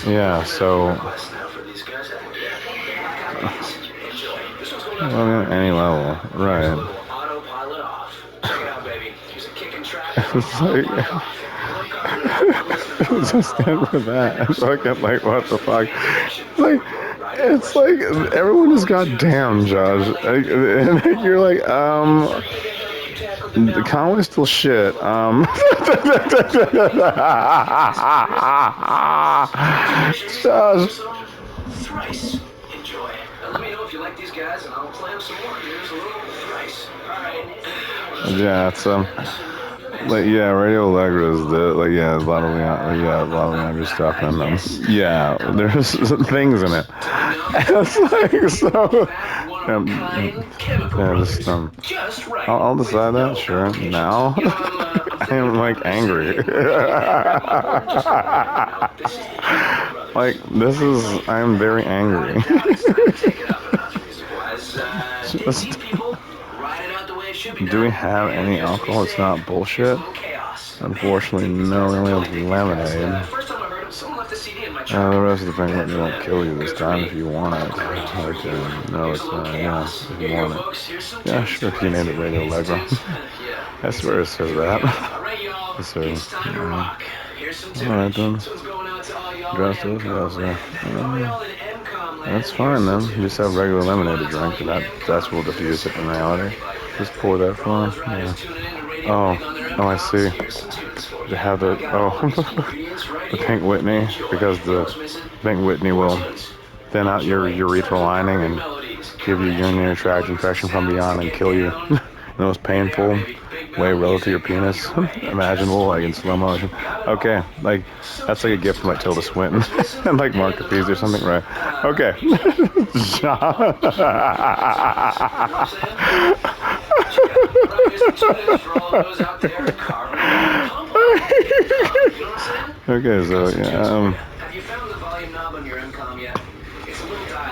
Yeah, so well, at any level, right? It's like just stand for that. And fucking like what the fuck? Like it's like everyone is goddamn, Josh. And you're like, the Conway's still shit. Josh. Thrice. Enjoy. Now let me know if you like these guys, and I'll play them some more. Here's a little thrice. All right. Yeah, it's like yeah, Radio Allegra is the like yeah, a lot of yeah, a lot of Leandro stuff in them. Yeah, there's things in it. It's like so. Yeah, just I'll decide that. Sure. Now I am like angry. Like this is I am very angry. Just do we have any alcohol? It's not bullshit. Unfortunately, no. We only have lemonade. The rest of the pink Whitney won't kill you this time if you want it. Like, no, it's not. Yeah, if you want it. Yeah, sure. If you named it Radio Allegro. I swear it says that. So, alright then. Dressed up? Yes, sir. That's fine then. You just have regular lemonade to drink, and that's will diffuse it in reality. Just pour that for him. Yeah. Oh, I see. They have the the pink Whitney because the pink Whitney will thin out your urethral lining and give you urinary tract infection from beyond and kill you. The most painful way relative to your penis imaginable, like in slow motion. Okay, like that's like a gift from like Tilda Swinton and like Mark Capizzi or something, right? Okay. Okay, so yeah.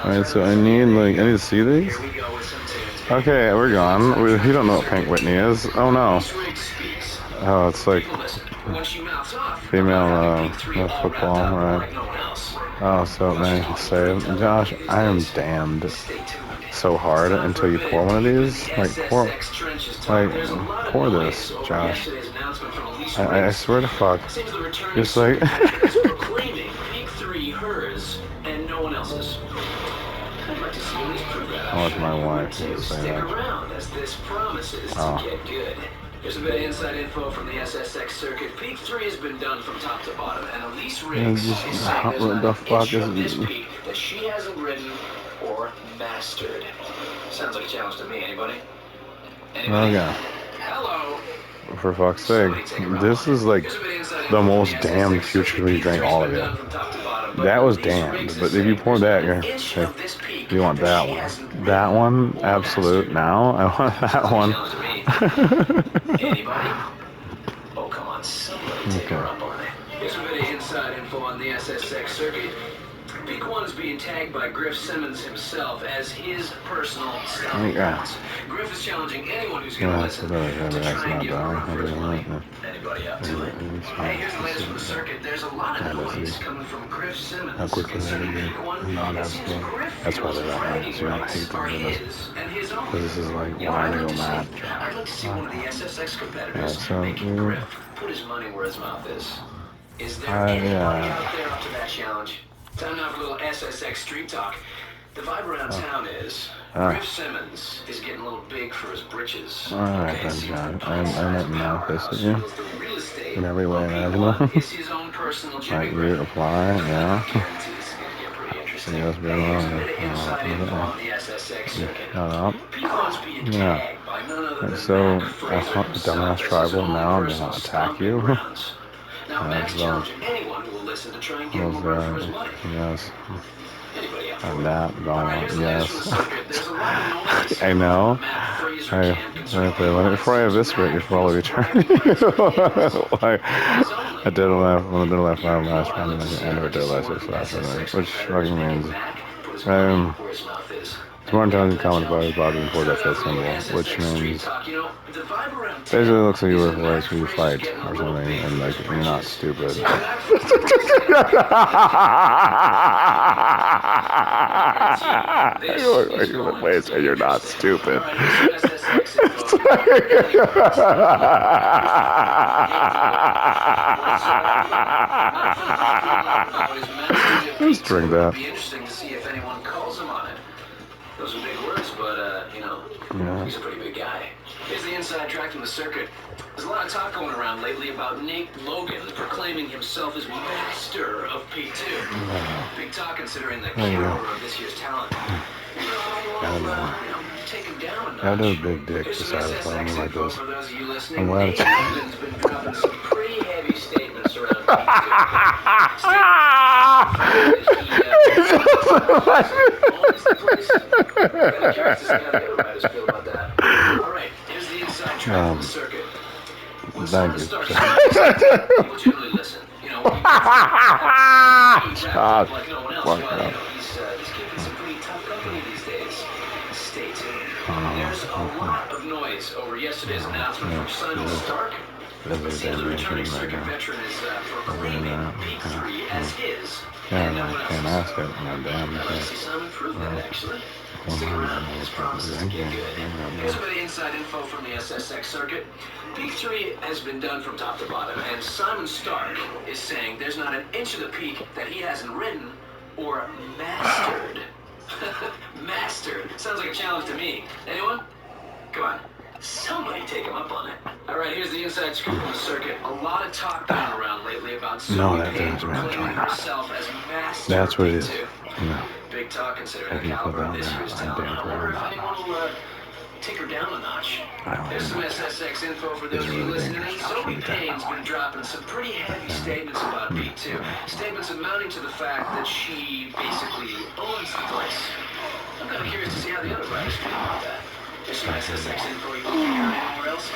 Alright, so I need to see these. Okay, we're gone. You don't know what Pink Whitney is. Oh no. Oh, it's like female football, right? Oh, so then he'll say, Josh, I am damned so hard until you pour one of these. Pour this, Josh. I swear to fuck. Just like. How much my wife will say that. Oh. Here's a bit of inside info from the SSX circuit. Peak 3 has been done from top to bottom, and Elise Riggs is saying there's not an inch of this peak that she hasn't ridden or mastered. Sounds like a challenge to me. Anybody? Okay. Hello. For fuck's sake. This is like the most damned future when you drink all of it. That was damned, but if you pour that, you're hey, you want that one. That one, absolute. Now I want that one. Oh, come on, somebody take her up on it. Here's a bit of inside info on the SSX circuit. Peak 1 is being tagged by Griff Simmons himself as his personal stomping grounds. Griff is challenging anyone who's going to listen to try and get anybody up to it. Hey, here's the latest from the circuit. There's a lot of noise coming from Griff Simmons. How quickly they not absolute. That's why they're that way. So you don't hate them with us. Because this is like why they go mad. I'd like to see one of the SSX competitors making Griff put his money where his mouth is. Is there anybody out there up to that challenge? Time now for a little SSX street talk. The vibe around town is Griff Simmons is getting a little big for his britches. Alright then, John. I might manifest it, yeah. In every way imaginable. Like you apply, yeah. See what's going on. Shut up. Yeah. And so, I hunt the dumbass tribal now and then I'll attack you. Yes. And that, yes. I know. Before I eviscerate you for all of eternity. Like, I did a laugh when I did a laugh last round, and I never did a laugh 6 last night, which fucking means, More And intelligent that's comment how about his body and forward that turn says on the symbol, which SSX Street means Talk. The vibe around basically town looks like you is were a that Max place where you Fraser's fight getting a or little something, big and for like his you're not britches. stupid. See, when I first met him, he said, I guarantee you, You this look like is you're a going to place be and you're not interesting. stupid. All right, here's some SSX info if you want to get any price on the game for you. Was not from popular about his mastery of Let's drink P2. It'll that. be interesting to see if anyone calls him on it. Those are big words, but, Yeah. he's a pretty big guy. Here's the inside track from the circuit. There's a lot of talk going around lately about Nate Logan proclaiming himself as master of P2. Big talk considering the There you go. caliber of this year's talent. God, Take him down a God does notch. big dick Here's to some satisfy me SSX like info this. for those of you I'm listening. glad Nate it's. Logan's been dropping some pretty heavy statements around P2. Owns the place. Kind of curious to see how the other writers feel about that. All right, here's the inside track from the circuit. When Thank Simon you. starts speaking, people generally listen. When he Shut like no one else, fuck well, up. he's keeping some pretty tough company these days. Stay tuned. There's a lot of noise over yesterday's announcement from Simon Stark. It seems the returning circuit veteran is proclaiming Peak 3 as his, and no one Can't else's. ask it. No, damn. I'd like to see Simon prove that, actually. Stick around, this promises to get good. Here's a bit of inside info from the SSX circuit. Peak 3 has been done from top to bottom, and Simon Stark is saying there's not an inch of the peak that he hasn't ridden or mastered. Mastered. Sounds like a challenge to me. Anyone? Come on. Somebody take him up on it. All right, here's the inside scoop on the circuit. A lot of talk going around lately about Zoe Payne proclaiming herself as master. That's what it is. No. Big talk considering the caliber of this year's talent. I wonder if anyone will take her down a notch. There's some SSX info for those of you listening. Zoe Payne's been dropping some pretty heavy statements about P2. Statements amounting to the fact that she basically owns the place. I'm kind of curious to see how the other writers feel about that. There's some SSX info you won't hear anywhere else.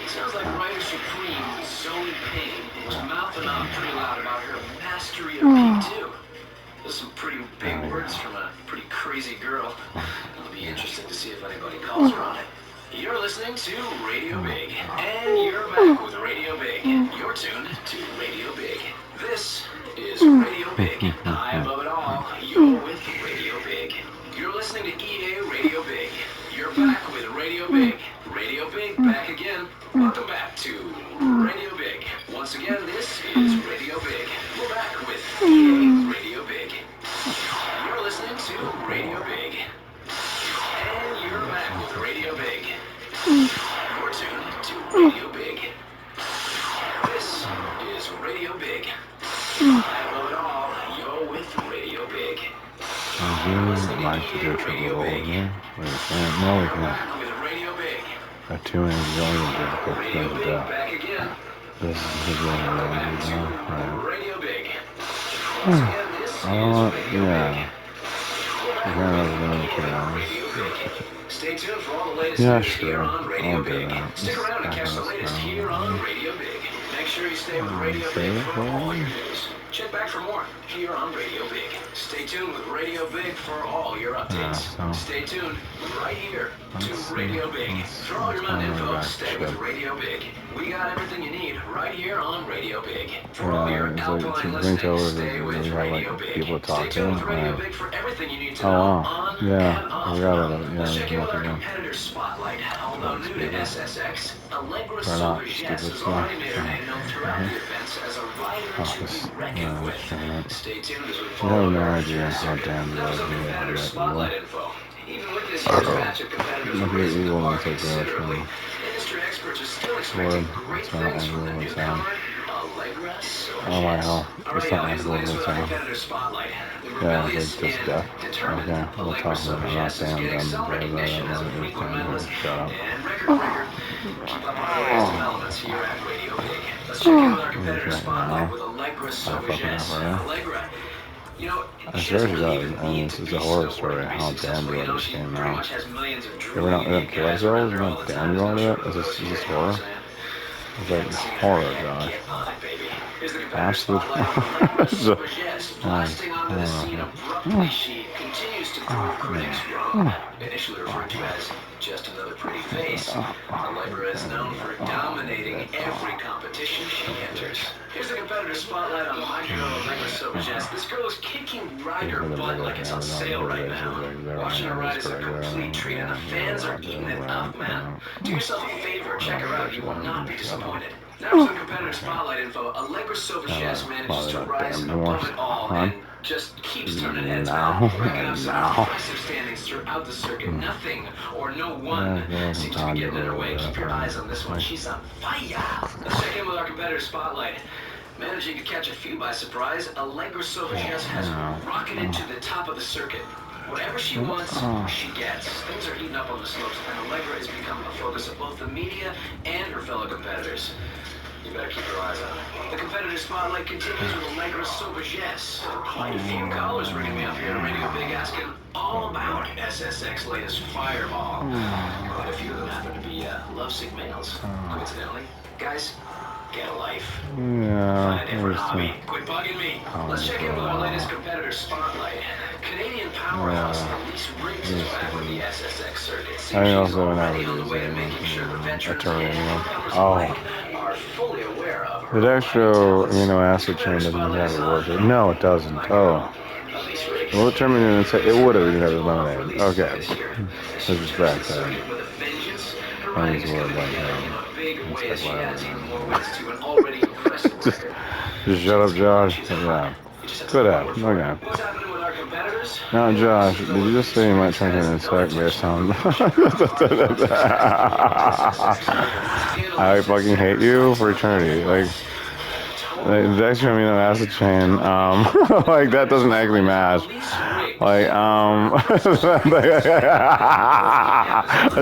It sounds like writer supreme Zoe Payne was mouthing off pretty loud about her mastery of P2. Those are some pretty big words from a pretty crazy girl. It'll be interesting to see if anybody calls her on it. You're listening to Radio Big, and you're back with Radio Big. You're tuned to Radio Big. This is Radio Big. High above it all, you're with Radio Big. You're listening to EA Radio Big. You're back with Radio Big. Radio Big back again. Welcome back to Radio Big. Once again, this is Radio Big. We're back with EA Radio Big. You're listening to Radio Big. And you're back with Radio Big. You're tuned to Radio Big. This is Radio Big. I love it all. You're with Radio Big. Like to do a triple roll here. Wait, no, we can't. Got 2 innings going into the Radio Big back again. This is the game now. Radio Big. Yeah. Stay tuned for all the latest Yeah, news here sure. on Radio I'll do Big. that. Stick around and catch the latest here on Radio Big. Make sure you stay with Radio Big for all your news. Check back for more here on Radio Big. Stay tuned with Radio Big for all your updates. Stay tuned right here to Radio Big. For all your mountain info, stay with Radio Big. We got everything you need right here on Radio Big. For all your Alpine listening, stay with Radio Big. Stay tuned with Radio Big for everything you need to know on and off road. Let's check in with our competitor spotlight. Although new to SSX, Allegra Silverjets has already made her name known throughout the events as a rider to be reckoned with. Stay tuned as we follow her idea how damn that was some competitor spotlight info. Even with this year's batch of competitors racing the bar considerably, industry experts are still expecting great things from the newcomer, Allegra Silverjets. Oh my hell. It's not Here's the latest with our sound. competitor spotlight. The Yeah, rebellious it's just and death. determined Okay, we'll Allegra talk about it. I'm not Silverjets is saying getting I'm some done, recognition as a but frequent I'm medalist shut up. and record breaker. Keep up on the latest developments here at Radio Big. Let's check in with our competitor spotlight with Allegra Silverjets. Allegra, I swear to God, I mean, this is a horror story. How damn you are this game now. We're not kill ourselves? We're not damn you all that? Is this horror? It's like horror, Josh. Here's the competitor Absolute. spotlight on Allegra So, Sauvagesse, nice. blasting onto the scene abruptly. She continues to prove critics wrong. Initially referred to as just another pretty face, Allegra is known for dominating every competition she enters. Here's the competitor spotlight on my girl Allegra Sauvagesse. This girl is kicking rider butt like it's on sale right now. Watching her ride is a complete treat, and the fans are eating it up, man. Do yourself a favor, check her out. You will not be disappointed. Now for some competitor spotlight info. Allegra Sauvagesse manages to rise above it all and just keeps turning heads, man. Racking up some impressive standings throughout the circuit. Nothing or no one seems to be getting in her way. Keep your eyes on this one. She's on fire. Let's check in with our competitor spotlight. Managing to catch a few by surprise, Allegra Sauvagesse has rocketed to the top of the circuit. Whatever she wants, she gets. Things are heating up on the slopes, and Allegra has become a focus of both the media and her fellow competitors. You better keep your eyes on her. The competitor spotlight continues with Allegra Sauvagesse. Quite a few callers ringing me up here on Radio Big asking all about SSX's latest Fireball. Quite a few of them happen to be lovesick males, coincidentally. Guys, get a life. Yeah. Find a different hobby. Quit bugging me. Let's check in with our latest competitor spotlight. Canadian powerhouse Elise Riggs is back with the SSX circuit. Seems she's already on the way to making sure the veterans and newcomers alike are fully aware of her. The extra amino acid chain doesn't exactly work. No, it doesn't. Oh. Elise Riggs Well, it terminated and said it would have even if it was love lemonade. release Okay. this year. This She is returns to back the then. circuit with a vengeance. Her I riding's use the word coming like together in a big it's way like as she whatever. adds even more wins to an already impressive record. Just shut up, Josh. She's Yeah. hot. You just have to Good look app. forward for it. Okay. What's happening with our competitors? Now, Well, Josh, she's did you just say you might turn into an insect based on? I fucking hate you for eternity. Like the extra amino acid chain, like that doesn't actually match. Like, a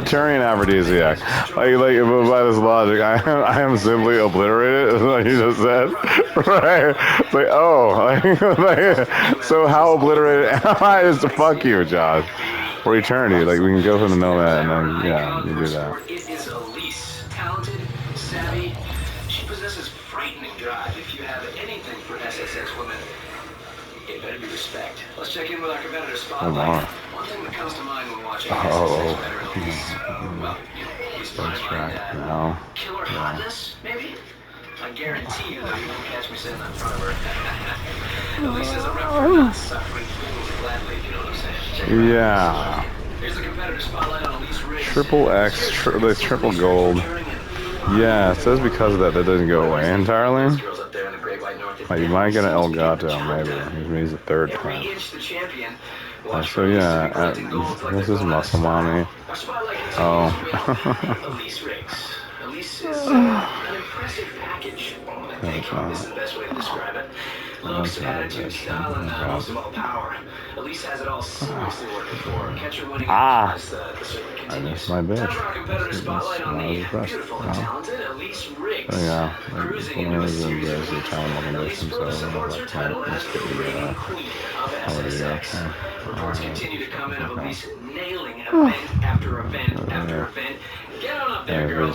Turian aphrodisiac. Like by this logic, I am simply obliterated, like you just said, right? It's like, oh, like, so how obliterated am I? Just fuck you, Josh. For eternity, like we can go from the nomad and then, yeah, you do that. It is Elise. Talented, savvy. She possesses frightening drive. If you have anything for SSX women, it better be respect. Let's check in with our competitor Oh, spotlight. my. One thing that comes to mind when watching Oh, SSX veteran Elise, well, Elise that's might track mind now. killer Yeah. hotness, maybe? I guarantee you, though, you won't catch me saying that in front of her. Elise has a rep for not suffering fools gladly, if you know what I'm saying. Check her out. Yeah. Here's the competitor spotlight on Elise Riggs. Triple X, the triple gold. Yeah, it says because of that, that doesn't go away entirely. Like you might get an Elgato, maybe. He's the third time. So yeah, this is Muscle Mommy. Oh. Elise Riggs. Elise is an impressive package. I think this is the best way to describe it. Looks, attitude, style, and most of all, power. Elise has it all seriously working for her. Catch her winning as the circuit continues. I missed my bitch. Time for our competitor spotlight on the beautiful and talented Elise Riggs. Oh, yeah. Cruising into a series of wins. Elise further supports her title as the reigning queen of SSX. Reports continue to come in of Elise nailing event after event after event. Get on up there, girl.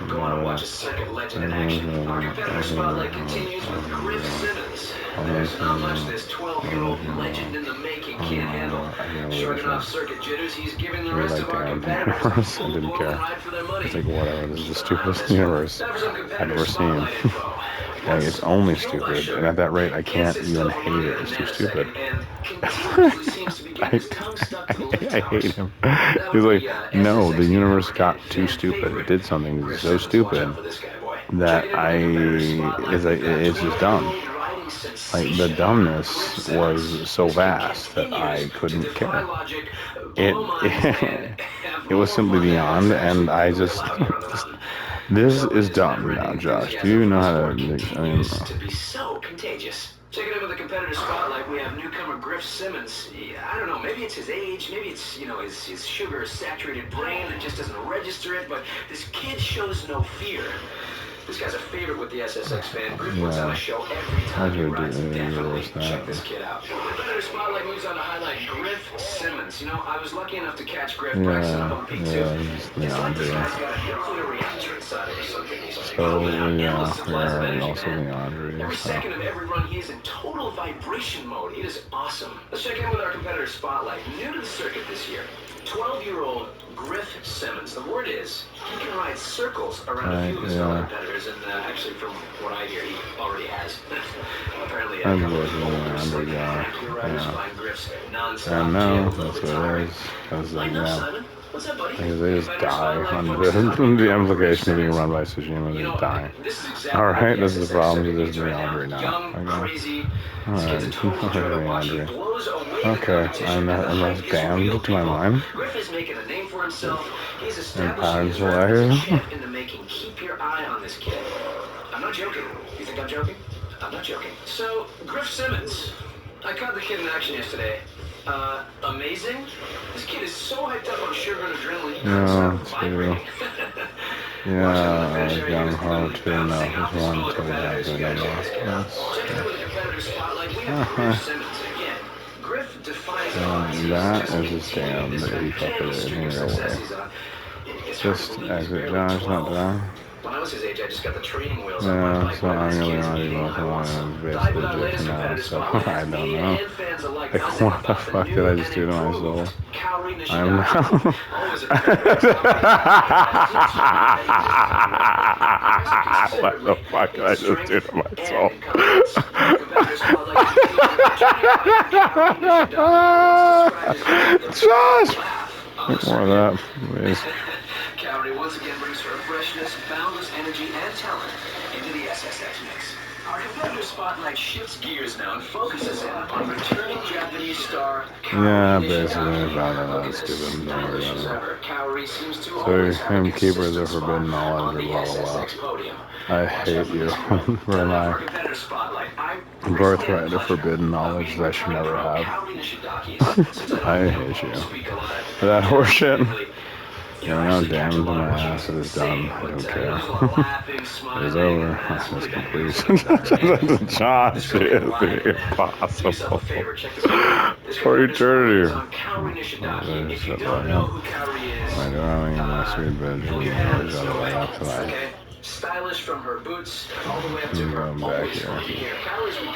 Go on and watch a circuit legend in action. Our competitor spotlight continues with Griff Simmons. There's not much this 12-year-old legend in the making can't handle. Shrugging off circuit jitters, he's giving the rest of our competitors a I didn't full care. ride for their money. It's like, whatever, this is the stupidest universe I've ever seen. Like, it's only stupid, and at that rate, I can't even hate it. It's too stupid. I hate him. He's like, no, the universe got too stupid. It did something that was so stupid that it's just dumb. Like, the dumbness was so vast that I couldn't care. It was simply beyond, and I just this is dumb now, Josh. Do you know how to? I mean, to be so contagious. Checking in with the competitor spotlight, we have newcomer Griff Simmons. I don't know, maybe it's his age, maybe it's, his sugar-saturated brain that just doesn't register it, but this kid shows no fear. This guy's a favorite with the SSX fan. Griff puts on a show every time he rides. Definitely check this kid out. Competitor Spotlight moves on to highlight Griff Simmons. You know, I was lucky enough to catch Griff practicing up on Peak 2. It's like this guy's got a nuclear reactor inside of him. So, and also Leandre. Every second of every run, he is in total vibration mode. It is awesome. Let's check in with our competitor Spotlight. New to the circuit this year, 12-year-old Griff Simmons. The word is he can ride circles around a few of his fellow competitors, and actually, from what I hear, he already has. Apparently, I'm looking under I know, that's what it is. Because, What's up, buddy? because they just die on the implication of being run by Tsushima, they die. Alright, this is the problem, there's Leandre now. Okay. Alright, Leandre. Okay, I'm not damned to my mind. Griff is making a name for himself. He's establishing his record as a champ in the making. Keep your eye on this kid. I'm not joking. You think I'm joking? I'm not joking. So, Griff Simmons. I caught the kid in action yesterday. Amazing. This kid is so hyped up on sugar and adrenaline. He can't stop vibrating. Young Ho too. No, he's one to that. Check out with the competitor Spotlight. We have Griff Simmons again. Griff defies odds. That is a stand that he fucking in real way. Just exit Josh, not done. When I was his age, I just got the training wheels on my bike. So I'm really on basically just now, so I don't know. Like, what the fuck did I just do to myself? I'm now. What the fuck did I just do to myself? Josh! More of that, please. Calorie once again brings her freshness, boundless energy, and talent into the SSX mix. Our competitor Spotlight shifts gears now and focuses in on returning Japanese star basically about that stupid. Don't worry about it. So him keepers of forbidden knowledge or blah blah blah. I hate you for my birthright of forbidden knowledge that I should never have. I hate you. For that horseshit. Yeah, now damn to my ass, it is done. I don't care. It is over. It's complete. Josh, it is impossible. For eternity. I don't have my sweet bedroom. Tonight. Stylish from her boots all the way up to her back here.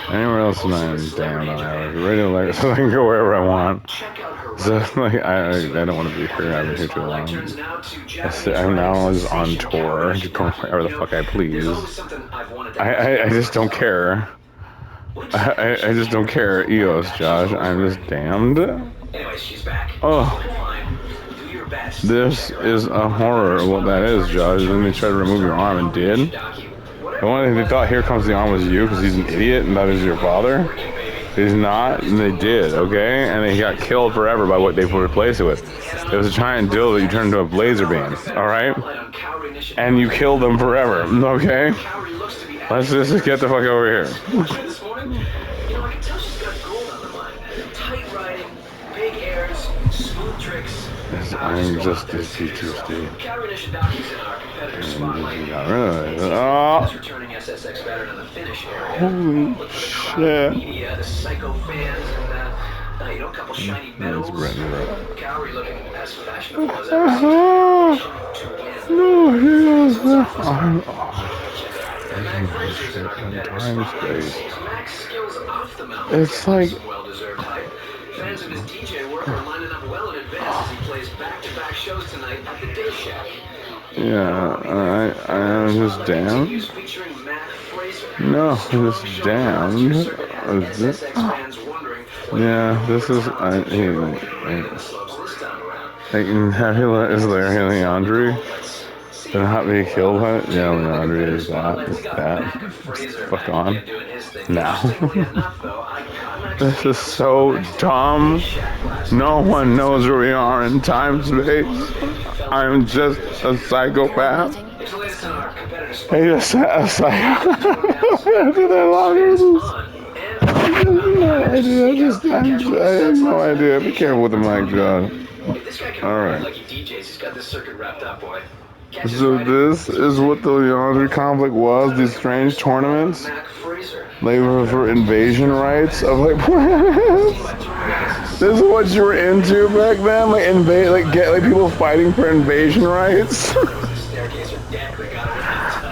Anywhere else tonight, I'm damn on hours. Ready to like so I can go wherever I want. So like I don't want to be here. I've been here too long. I'm now just on tour, just going wherever the fuck I please. I just don't care. I just don't care. EOS, Josh. I'm just damned. Oh. This is a horror of what that is, Josh. Then they tried to remove your arm and did. The one thing they thought here comes the arm was you because he's an idiot and that is your father. He's not, and they did, okay? And he got killed forever by what they replaced it with. It was a giant dildo that you turned into a laser beam, alright? And you killed them forever, okay? Let's just get the fuck over here. I'm just as PTSD. Oh! Holy shit. That's written up. No, he doesn't. Time space. It's like. Fans of his DJ work are lining up well in advance as he plays back-to-back shows tonight at the Day Shack. Yeah, I am just damned. No, just damned. Is this? Yeah, this is. Is there Leandre? Did not be killed by it? Yeah, Leandre is that. Is that. Fuck on. Now. This is so dumb. No one knows where we are in time space. I'm just a psychopath. Hey, just a psychopath. I have no idea. Be careful with the mic, John. Alright. So this is what the Yonder conflict was. These strange tournaments, like for invasion rights of like planets. This is what you were into back then, like invade, like get like people fighting for invasion rights.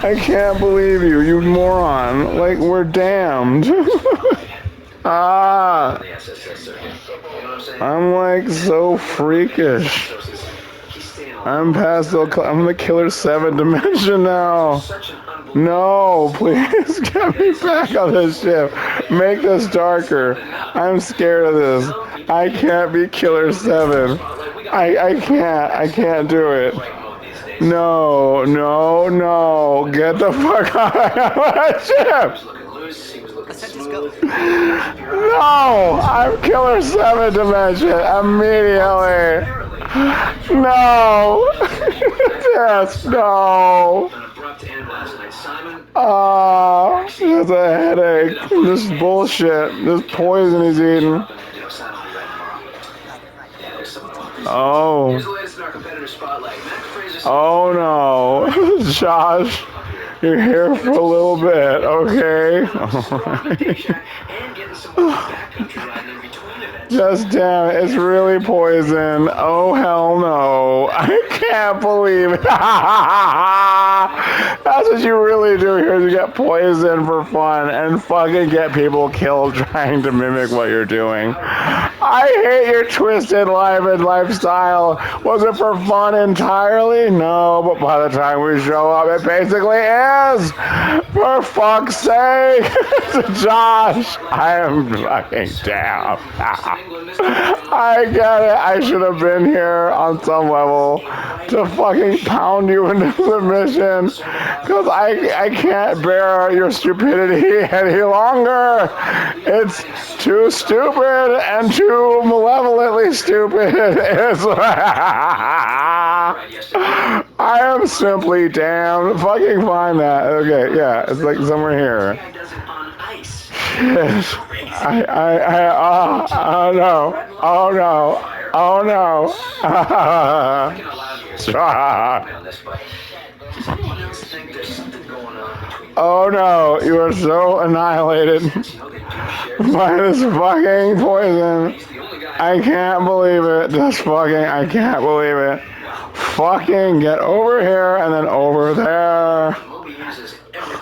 I can't believe you, you moron! Like we're damned. Ah, I'm like so freakish. I'm past the. I'm in the Killer 7 dimension now. No, please get me back on this ship. Make this darker. I'm scared of this. I can't be Killer 7. I can't. I can't do it. No, no, no. Get the fuck out of my ship. No, I'm Killer 7 dimension immediately. No. Yes, no. Oh, that's a headache. This bullshit. This poison he's eating. Oh. Oh no. Josh, you're here for a little bit, okay? Just damn it, it's really poison. Oh hell no. I can't believe it. That's what you really do here, is you get poison for fun and fucking get people killed trying to mimic what you're doing. I hate your twisted life and lifestyle. Was it for fun entirely? No, but by the time we show up, it basically is. For fuck's sake. Josh, I am fucking down. I get it. I should have been here on some level to fucking pound you into submission. Because I can't bear your stupidity any longer. It's too stupid and too malevolently stupid. I am simply damned. Fucking find that. Okay, yeah, it's like somewhere here. Shit. Oh no. Oh no. Oh no. Oh no, you are so annihilated by this fucking poison. I can't believe it. Just fucking, I can't believe it. Fucking get over here and then over there.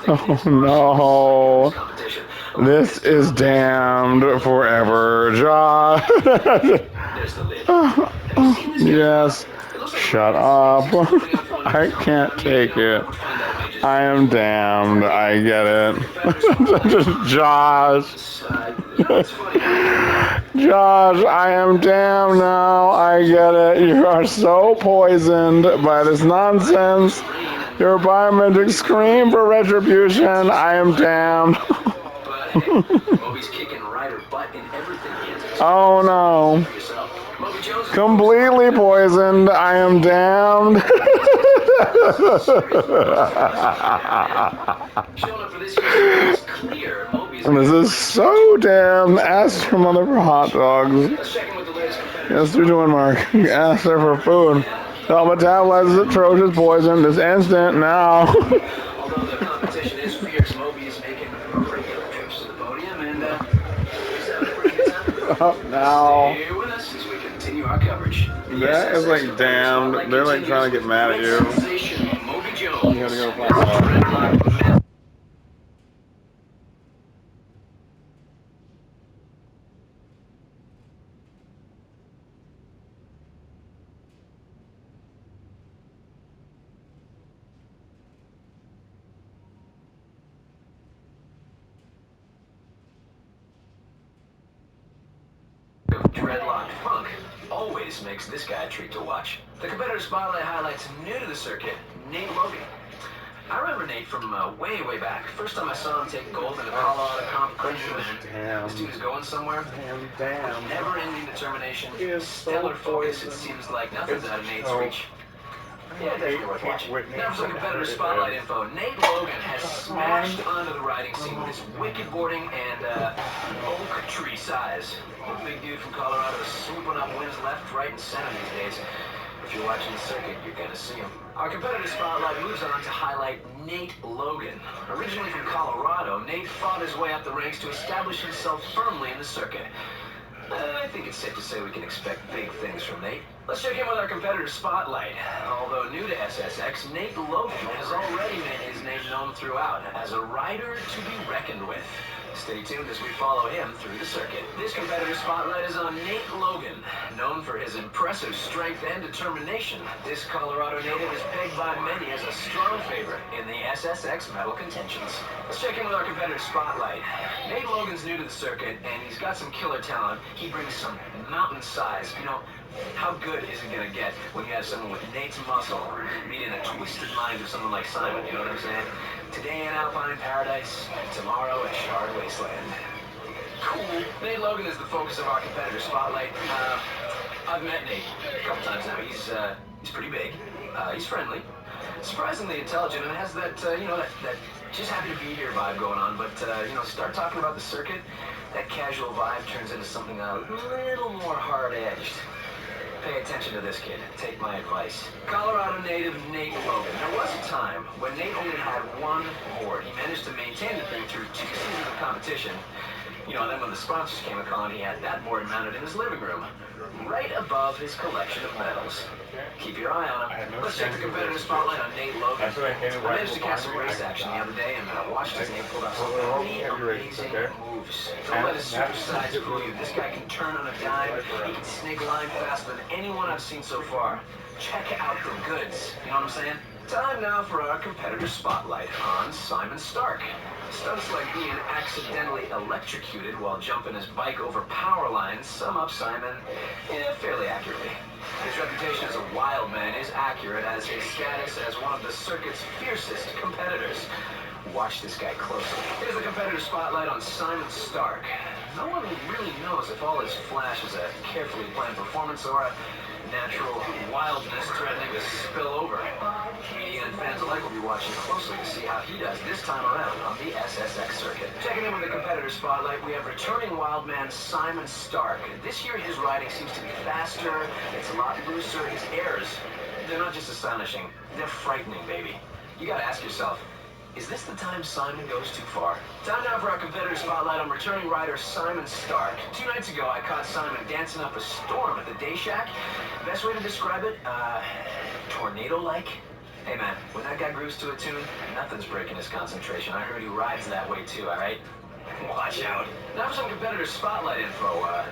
Oh no. This is damned forever, Josh. Yes. Shut up. I can't take it. I am damned. I get it. Josh. Josh, I am damned now. I get it. You are so poisoned by this nonsense. Your biometrics scream for retribution. I am damned. Oh no. Completely poisoned. I am damned. This is so damn. Ask your mother for hot dogs. Yes, you're doing, Mark. Ask her for food. Don't metabolize the atrocious poison this instant now. Now. That is like damned. They're like trying to get mad at you. You gotta go find out. Dreadlock Funk always makes this guy a treat to watch. The competitor spotlight highlights new to the circuit, Nate Logan. I remember Nate from way back. First time I saw him take gold in a Colorado competition, and this dude is going somewhere. Damn. Never-ending determination, stellar focus. It seems like nothing's out of Nate's reach. Yeah, definitely worth watching. Now for some competitor spotlight info. Nate Logan has smashed onto the riding scene with his wicked boarding and oak tree size. Big dude from Colorado is swooping up wins left, right, and center these days. If you're watching the circuit, you're gonna see him. Our competitor spotlight moves on to highlight Nate Logan. Originally from Colorado, Nate fought his way up the ranks to establish himself firmly in the circuit. I think it's safe to say we can expect big things from Nate. Let's check in with our competitor spotlight. Although new to SSX, Nate Logan has already made his name known throughout as a rider to be reckoned with. Stay tuned as we follow him through the circuit. This competitor spotlight is on Nate Logan. Known for his impressive strength and determination, this Colorado native is pegged by many as a strong favorite in the SSX medal contentions. Let's check in with our competitor spotlight. Nate Logan's new to the circuit, and he's got some killer talent. He brings some mountain size. You know, how good is it going to get when you have someone with Nate's muscle meeting a twisted mind of someone like Simon, you know what I'm saying? Today in Alpine Paradise, tomorrow at Shard Wasteland. Cool. Nate Logan is the focus of our competitor spotlight. I've met Nate a couple times now. He's pretty big. He's friendly. Surprisingly intelligent, and has that, that just happy to be here vibe going on. But, start talking about the circuit, that casual vibe turns into something a little more hard-edged. Pay attention to this kid. Take my advice. Colorado native Nate Logan. There was a time when Nate only had one board. He managed to maintain the thing through 2 seasons of competition. You know, then when the sponsors came a calling, he had that board mounted in his living room, right above his collection of medals. Keep your eye on him. Let's check the competitor spotlight on Nate Logan. I managed to catch some race action the other day, and I watched as Nate pulled off some pretty amazing moves. Don't let his super size fool you. This guy can turn on a dime. He can snake line faster than anyone I've seen so far. Check out the goods. You know what I'm saying? Time now for our competitor spotlight on Simon Stark. Stunts like being accidentally electrocuted while jumping his bike over power lines sum up Simon fairly accurately. His reputation as a wild man is accurate, as his status as one of the circuit's fiercest competitors. Watch this guy closely. Here's the competitor spotlight on Simon Stark. No one really knows if all his flash is a carefully planned performance or a natural wildness threatening to spill over. Media and fans alike will be watching closely to see how he does this time around on the SSX circuit. Checking in with the competitor spotlight, we have returning wildman Simon Stark. This year his riding seems to be faster, it's a lot looser. His airs, they're not just astonishing, they're frightening, baby. You gotta ask yourself, is this the time Simon goes too far? Time now for our competitor spotlight on returning rider Simon Stark. 2 nights ago, I caught Simon dancing up a storm at the Day Shack. Best way to describe it, tornado-like. Hey man, when that guy grooves to a tune, nothing's breaking his concentration. I heard he rides that way too, alright? Watch out. Now for some competitor spotlight info.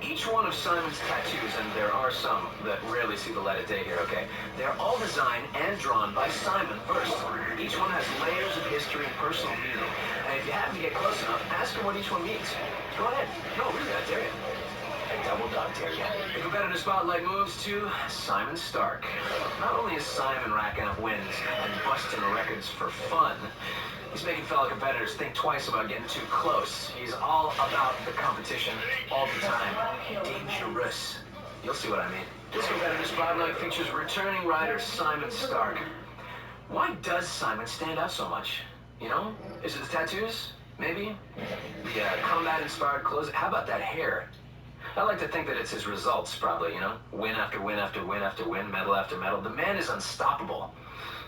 Each one of Simon's tattoos, and there are some that rarely see the light of day here, okay? They're all designed and drawn by Simon first. Each one has layers of history and personal meaning. And if you happen to get close enough, ask him what each one means. Go ahead. No, really, I dare you. I double dog dare you. The competitor spotlight moves to Simon Stark. Not only is Simon racking up wins and busting records for fun, he's making fellow competitors think twice about getting too close. He's all about the competition all the time. Dangerous. You'll see what I mean. This competitor spotlight features returning rider Simon Stark. Why does Simon stand out so much? You know? Is it the tattoos? Maybe? The combat-inspired clothes? How about that hair? I like to think that it's his results, probably, you know? Win after win after win after win, medal after medal. The man is unstoppable.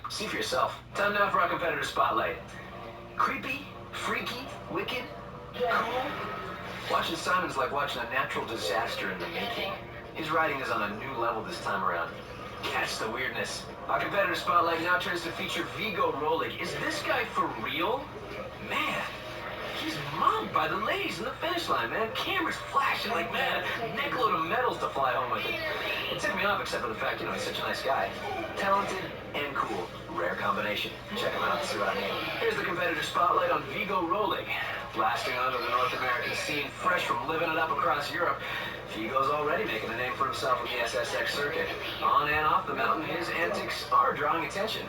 See for yourself. Time now for our competitor spotlight. Creepy, freaky, wicked, cool. Watching Simon's like watching a natural disaster in the making. His riding is on a new level this time around. Catch the weirdness. Our competitor spotlight now turns to feature Vigo Rolig. Is this guy for real? Man, he's mobbed by the ladies in the finish line, man. Cameras flashing like mad. Neckload of medals to fly home with it. It took me off except for the fact, he's such a nice guy. Talented and cool. Rare combination. Check him out and see what I mean. Here's the competitor spotlight on Vigo Rolig. Blasting onto the North American scene, fresh from living it up across Europe, Vigo's already making a name for himself in the SSX circuit. On and off the mountain, his antics are drawing attention.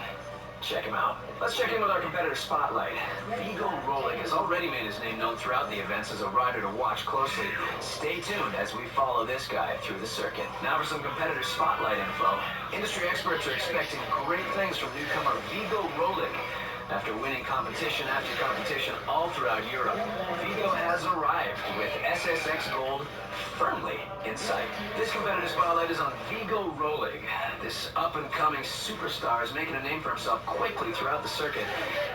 Check him out. Let's check in with our competitor spotlight. Vigo Rolig has already made his name known throughout the events as a rider to watch closely. Stay tuned as we follow this guy through the circuit. Now for some competitor spotlight info. Industry experts are expecting great things from newcomer Vigo Rolig. After winning competition after competition all throughout Europe, Vigo has arrived with SSX Gold firmly in sight. This competitive spotlight is on Vigo Rolig. This up-and-coming superstar is making a name for himself quickly throughout the circuit.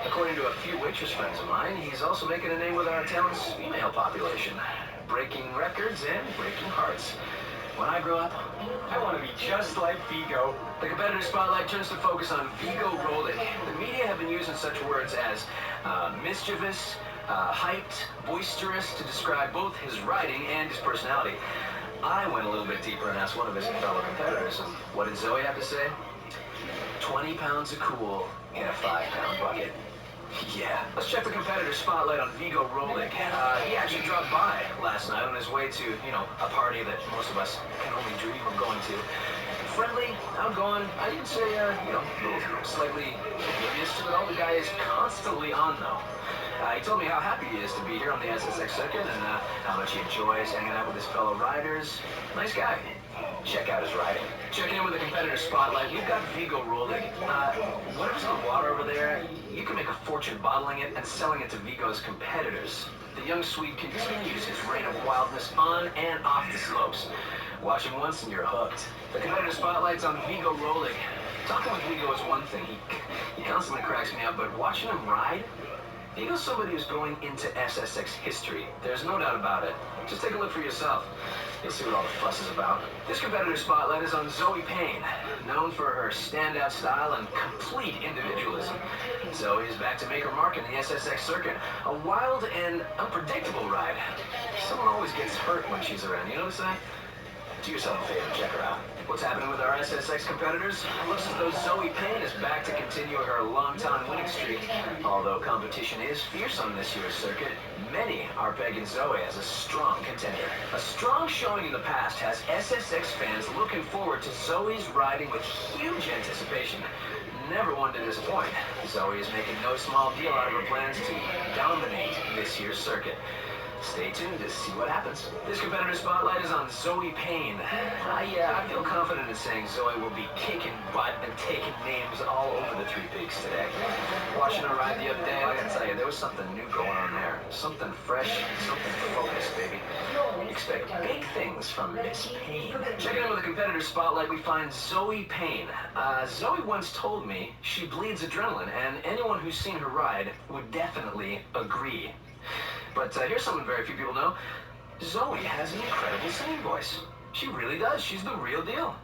According to a few waitress friends of mine, he's also making a name with our town's female population, breaking records and breaking hearts. When I grow up, I want to be just like Vigo. The competitive spotlight turns to focus on Vigo Rolig. The media have been using such words as mischievous, hyped, boisterous to describe both his riding and his personality. I went a little bit deeper and asked one of his fellow competitors, and what did Zoe have to say? 20 pounds of cool in a 5-pound bucket. Yeah. Let's check the competitor spotlight on Vigo Rolig. He actually dropped by last night on his way to, a party that most of us can only dream of going to. Friendly, outgoing, I didn't say, a little slightly oblivious to it all. The guy is constantly on, though. He told me how happy he is to be here on the SSX circuit and how much he enjoys hanging out with his fellow riders. Nice guy. Check out his riding. Checking in with the competitor spotlight, we've got Vigo Rolig. Whatever's in the water over there, you can make a fortune bottling it and selling it to Vigo's competitors. The young Swede continues his reign of wildness on and off the slopes. Watch him once and you're hooked. The competitor spotlight's on Vigo Rolig. Talking with Vigo is one thing. He constantly cracks me up, but watching him ride, Vigo's somebody who's going into SSX history. There's no doubt about it. Just take a look for yourself. You'll see what all the fuss is about. This competitor spotlight is on Zoe Payne, known for her standout style and complete individualism. Zoe is back to make her mark in the SSX circuit. A wild and unpredictable ride. Someone always gets hurt when she's around, you notice that? Do yourself a favor and check her out. What's happening with our SSX competitors? It looks as though Zoe Payne is back to continue her long-time winning streak. Although competition is fierce on this year's circuit, many are pegging Zoe as a strong contender. A strong showing in the past has SSX fans looking forward to Zoe's riding with huge anticipation. Never one to disappoint. Zoe is making no small deal out of her plans to dominate this year's circuit. Stay tuned to see what happens. This competitor spotlight is on Zoe Payne. I feel confident in saying Zoe will be kicking butt and taking names all over the Three Peaks today. Watching her ride the other day, I gotta tell you, there was something new going on there. Something fresh, something focused, baby. Expect big things from Miss Payne. Checking in with the competitor spotlight, we find Zoe Payne. Zoe once told me she bleeds adrenaline, and anyone who's seen her ride would definitely agree. But here's something very few people know. Zoe has an incredible singing voice. She really does. She's the real deal.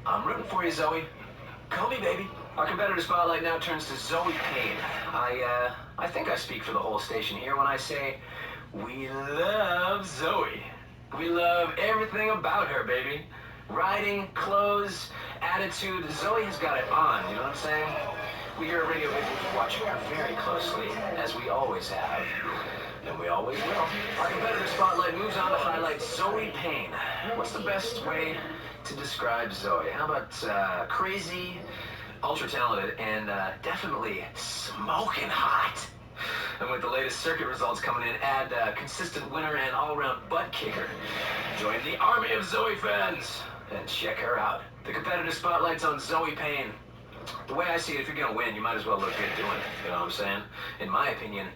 I'm rooting for you, Zoe. Call me, baby. Our competitor spotlight now turns to Zoe Payne. I think I speak for the whole station here when I say we love Zoe. We love everything about her, baby. Riding, clothes, attitude. Zoe has got it on, you know what I'm saying? We here at Radio Big will be watching her very closely, as we always have. And we always will. Our competitor spotlight moves on to highlight Zoe Payne. What's the best way to describe Zoe? How about crazy, ultra-talented, and definitely smoking hot? And with the latest circuit results coming in, add consistent winner and all-around butt kicker. Join the army of Zoe fans and check her out. The competitor spotlight's on Zoe Payne. The way I see it, if you're gonna win, you might as well look good doing it. You know what I'm saying? In my opinion,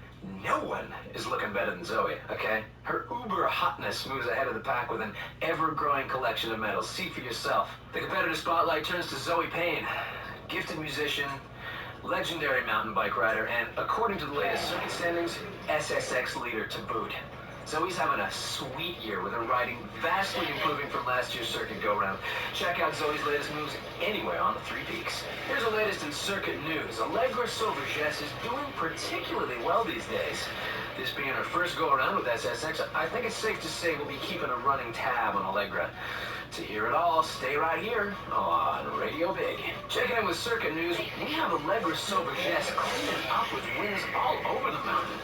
no one is looking better than Zoe, okay? Her uber hotness moves ahead of the pack with an ever-growing collection of medals. See for yourself. The competitive spotlight turns to Zoe Payne. Gifted musician, legendary mountain bike rider, and according to the latest circuit standings, SSX leader to boot. Zoe's having a sweet year with her riding vastly improving from last year's circuit go-round. Check out Zoe's latest moves anywhere on the Three Peaks. Here's the latest in circuit news. Allegra Sauvages is doing particularly well these days. This being her first go-around with SSX, I think it's safe to say we'll be keeping a running tab on Allegra. To hear it all, stay right here on Radio Big. Checking in with circuit news, we have Allegra Sauvages cleaning up with wins all over the mountain.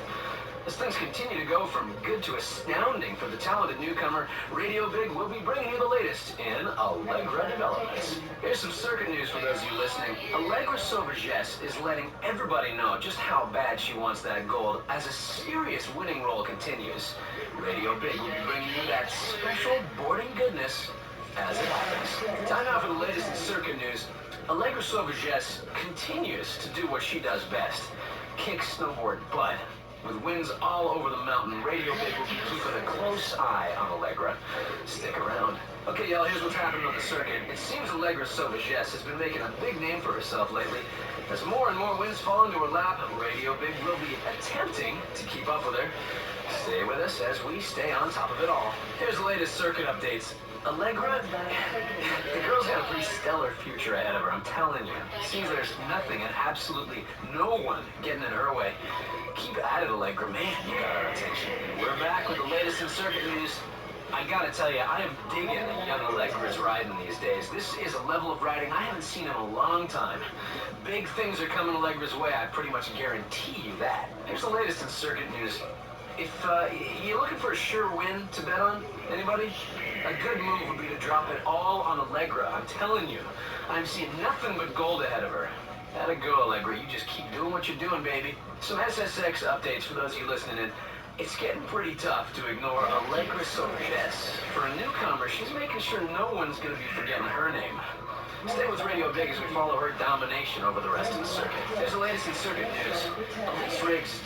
As things continue to go from good to astounding for the talented newcomer, Radio Big will be bringing you the latest in Allegra developments. Here's some circuit news for those of you listening. Allegra Sauvages is letting everybody know just how bad she wants that gold as a serious winning roll continues. Radio Big will be bringing you that special boarding goodness as it happens. Time now for the latest in circuit news. Allegra Sauvages continues to do what she does best. kick snowboard butt. With wins all over the mountain, Radio Big will be keeping a close eye on Allegra. Stick around. Okay, y'all, here's what's happening on the circuit. It seems Allegra Sauvagesse has been making a big name for herself lately. As more and more wins fall into her lap, Radio Big will be attempting to keep up with her. Stay with us as we stay on top of it all. Here's the latest circuit updates. Allegra, the girl's got a pretty stellar future ahead of her, I'm telling you. Seems there's nothing and absolutely no one getting in her way. Keep at it, Allegra. Man, you got our attention. We're back with the latest in circuit news. I gotta tell you, I am digging young Allegra's riding these days. This is a level of riding I haven't seen in a long time. Big things are coming Allegra's way, I pretty much guarantee you that. Here's the latest in circuit news. If you're looking for a sure win to bet on, anybody? A good move would be to drop it all on Allegra. I'm telling you, I'm seeing nothing but gold ahead of her. Atta go, Allegra. You just keep doing what you're doing, baby. Some SSX updates for those of you listening in. It's getting pretty tough to ignore Allegra Sauvagesse. For a newcomer, she's making sure no one's going to be forgetting her name. Stay with Radio Big as we follow her domination over the rest of the circuit. There's the latest in circuit news. Elise Riggs is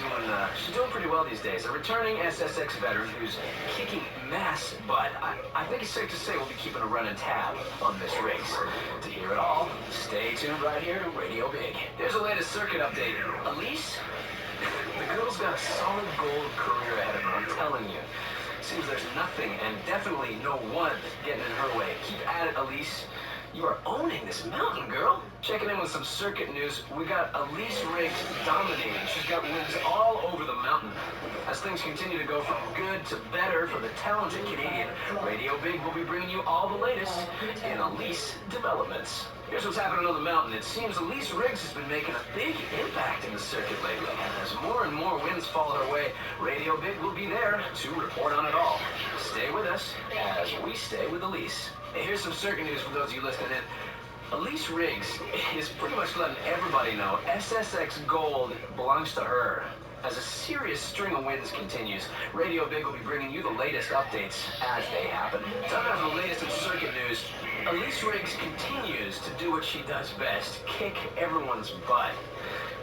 she's doing pretty well these days. A returning SSX veteran who's kicking mass butt. I think it's safe to say we'll be keeping a running tab on Miss Riggs. To hear it all, stay tuned right here to Radio Big. There's the latest circuit update. Elise, the girl's got a solid gold career ahead of her, I'm telling you. Seems there's nothing and definitely no one getting in her way. Keep at it, Elise. You are owning this mountain, girl. Checking in with some circuit news, we got Elise Riggs dominating. She's got wins all over the mountain. As things continue to go from good to better for the talented Canadian, Radio Big will be bringing you all the latest in Elise developments. Here's what's happening on the mountain. It seems Elise Riggs has been making a big impact in the circuit lately. And as more and more wins fall her way, Radio Big will be there to report on it all. Stay with us as we stay with Elise. Hey, here's some circuit news for those of you listening in. Elise Riggs is pretty much letting everybody know SSX Gold belongs to her. As a serious string of wins continues, Radio Big will be bringing you the latest updates as they happen. Time for the latest in circuit news. Elise Riggs continues to do what she does best, kick everyone's butt.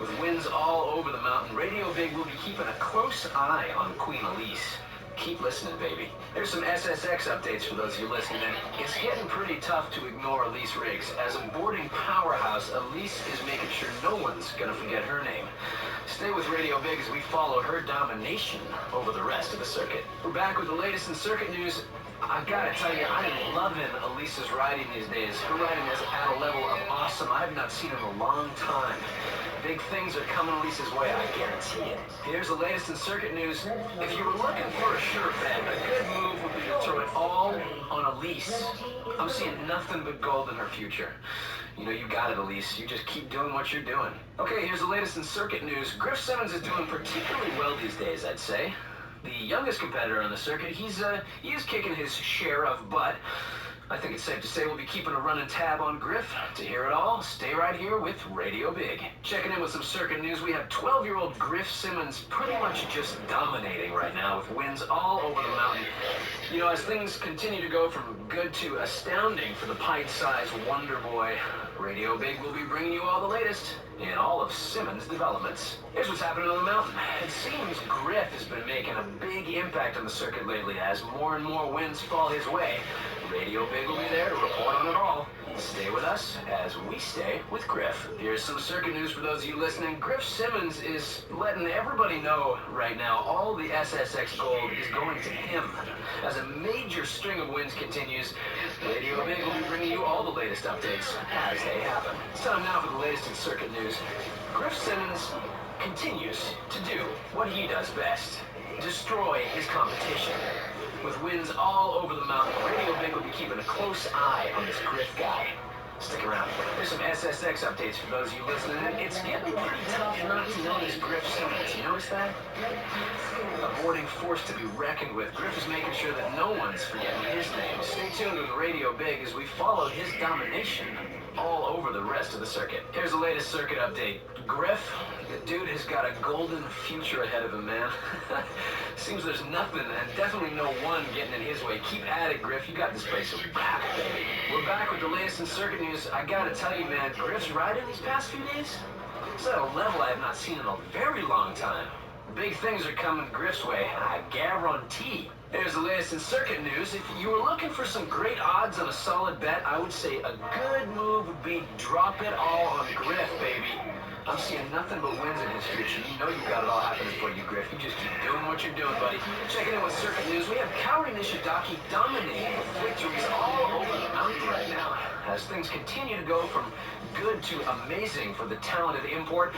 With wins all over the mountain, Radio Big will be keeping a close eye on Queen Elise. Keep listening, baby. There's some SSX updates for those of you listening in. It's getting pretty tough to ignore Elise Riggs. As a boarding powerhouse, Elise is making sure no one's gonna forget her name. Stay with Radio Big as we follow her domination over the rest of the circuit. We're back with the latest in circuit news. I gotta tell you, I am loving Elise's riding these days. Her riding is at a level of awesome I've not seen in a long time. Big things are coming Elise's way, I guarantee it. Here's the latest in circuit news. If you were looking for a sure bet, a good move would be to throw it all on Elise. I'm seeing nothing but gold in her future. You know, you got it, Elise. You just keep doing what you're doing. Okay, here's the latest in circuit news. Griff Simmons is doing particularly well these days, I'd say. The youngest competitor on the circuit, he is kicking his share of butt. I think it's safe to say we'll be keeping a running tab on Griff. To hear it all, stay right here with Radio Big. Checking in with some circuit news, we have 12-year-old Griff Simmons pretty much just dominating right now with wins all over the mountain. You know, as things continue to go from good to astounding for the pint-sized wonder boy, Radio Big will be bringing you all the latest in all of Simmons' developments. Here's what's happening on the mountain. It seems Griff has been making a big impact on the circuit lately as more and more wins fall his way. Radio Big will be there to report on it all. Stay with us as we stay with Griff. Here's some circuit news for those of you listening. Griff Simmons is letting everybody know right now all the SSX Gold is going to him. As a major string of wins continues, Radio Big will be bringing you all the latest updates as they happen. It's time now for the latest in circuit news. Griff Simmons continues to do what he does best. Destroy his competition. With wins all over the mountain, Radio Big will be keeping a close eye on this Griff guy. Stick around. There's some SSX updates for those of you listening in. It's getting pretty tough not to notice Griff Simmons. You notice that? A boarding force to be reckoned with. Griff is making sure that no one's forgetting his name. Stay tuned with Radio Big as we follow his domination all over the rest of the circuit. Here's the latest circuit update. Griff, the dude has got a golden future ahead of him, man. Seems there's nothing and definitely no one getting in his way. Keep at it, Griff. You got this place back, baby. We're back with the latest in circuit news. I gotta tell you, man, Griff's riding these past few days, It's at a level I have not seen in a very long time. Big things are coming Griff's way, I guarantee. There's the latest in circuit news. If you were looking for some great odds on a solid bet, I would say a good move would be drop it all on Griff, baby. I'm seeing nothing but wins in his future. You know you got it all happening for you, Griff. You just keep doing what you're doing, buddy. Checking in with circuit news, we have Kaori Nishidaki dominating with victories all over the mountain right now. As things continue to go from good to amazing for the talented import,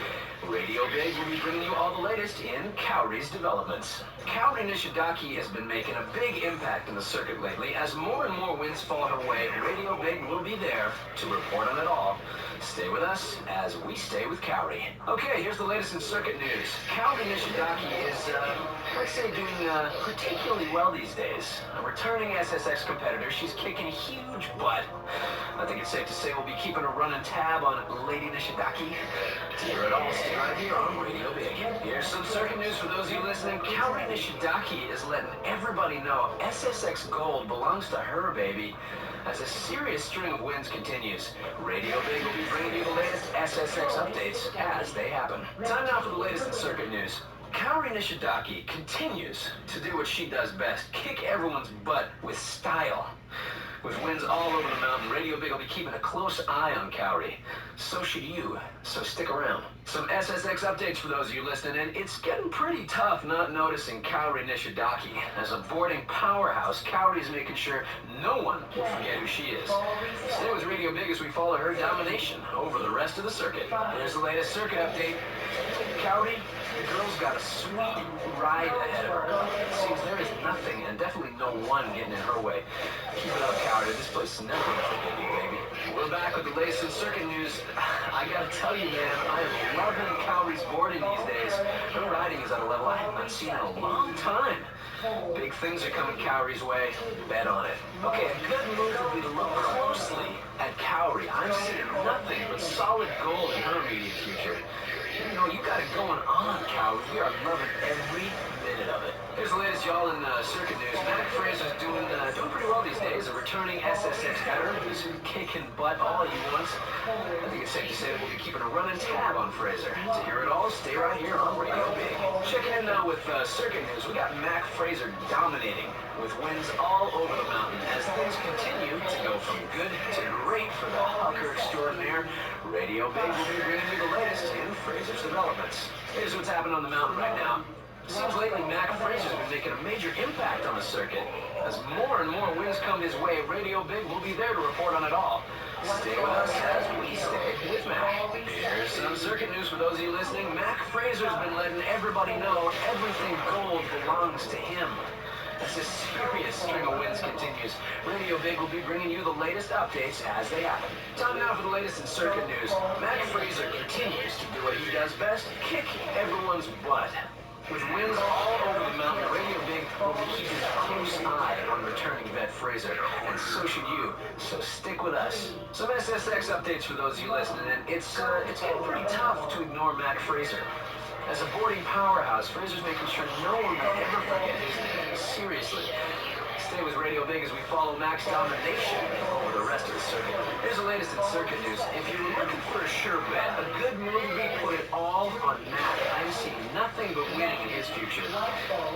Radio Big will be bringing you all the latest in Kaori's developments. Kaori Nishidaki has been making a big impact in the circuit lately. As more and more wins fall her way, Radio Big will be there to report on it all. Stay with us as we stay with Kaori. Okay, here's the latest in circuit news. Kaori Nishidaki is, let's say, doing particularly well these days. A returning SSX competitor, she's kicking huge butt. I think it's safe to say we'll be keeping a running tab on Lady Nishidaki. To hear it all, stay right here on Radio Big. Here's some circuit news for those of you listening. Kaori Nishidaki is letting everybody know SSX Gold belongs to her, baby. As a serious string of wins continues, Radio Big will be bringing you the latest SSX updates as they happen. Time now for the latest in circuit news. Kaori Nishidaki continues to do what she does best, kick everyone's butt with style. With wins all over the mountain, Radio Big will be keeping a close eye on Kaori. So should you, so stick around. Some SSX updates for those of you listening in. It's getting pretty tough not noticing Kaori Nishidaki. As a boarding powerhouse, Kaori is making sure no one will forget who she is. Stay with Radio Big as we follow her domination over the rest of the circuit. Here's the latest circuit update. Kaori, the girl's got a sweet ride ahead of her. It seems there is nothing and definitely no one getting in her way. Keep it up, Kaori. This place is never gonna forget you, baby. We're back with the latest in circuit news. I gotta tell you, man, I am loving Kaori's boarding these days. Her riding is at a level I have not seen in a long time. Big things are coming Kaori's way. Bet on it. Okay, a good move would be to look closely at Kaori. I'm seeing nothing but solid gold in her immediate future. You know, you got it going on, Kaori. We are loving every minute of it. Here's the latest, y'all, in circuit news. Matt Fraser's doing pretty well these days. A returning SSX veteran who's kicking butt all he wants. I think it's safe to say that we'll be keeping a running tab on Fraser. To hear it all, stay right here on Radio Big. Checking in now with circuit news. We got Mac Fraser dominating with wins all over the mountain as things continue to go from good to great for the hawker extraordinaire. Radio Big will be bringing you the latest in Fraser's developments. Here's what's happening on the mountain right now. Seems lately Mac Fraser's been making a major impact on the circuit. As more and more wins come his way, Radio Big will be there to report on it all. Stay with us as we stay with Mac. Here's some circuit news for those of you listening. Mac Fraser's been letting everybody know everything gold belongs to him. As this serious string of wins continues, Radio Big will be bringing you the latest updates as they happen. Time now for the latest in circuit news. Mac Fraser continues to do what he does best, kick everyone's butt. With wins all over the mountain, Radio Big will be keeping a close eye on returning vet Fraser, and so should you, so stick with us. Some SSX updates for those of you listening in. It's getting pretty tough to ignore Mac Fraser. As a boarding powerhouse, Fraser's making sure no one will ever forget his name. Seriously. Stay with Radio Big as we follow Mac's domination over the rest of the circuit. Here's the latest in circuit news. If you're looking for a sure bet, a good move would be put it all on Mac. I'm seeing nothing but winning in his future.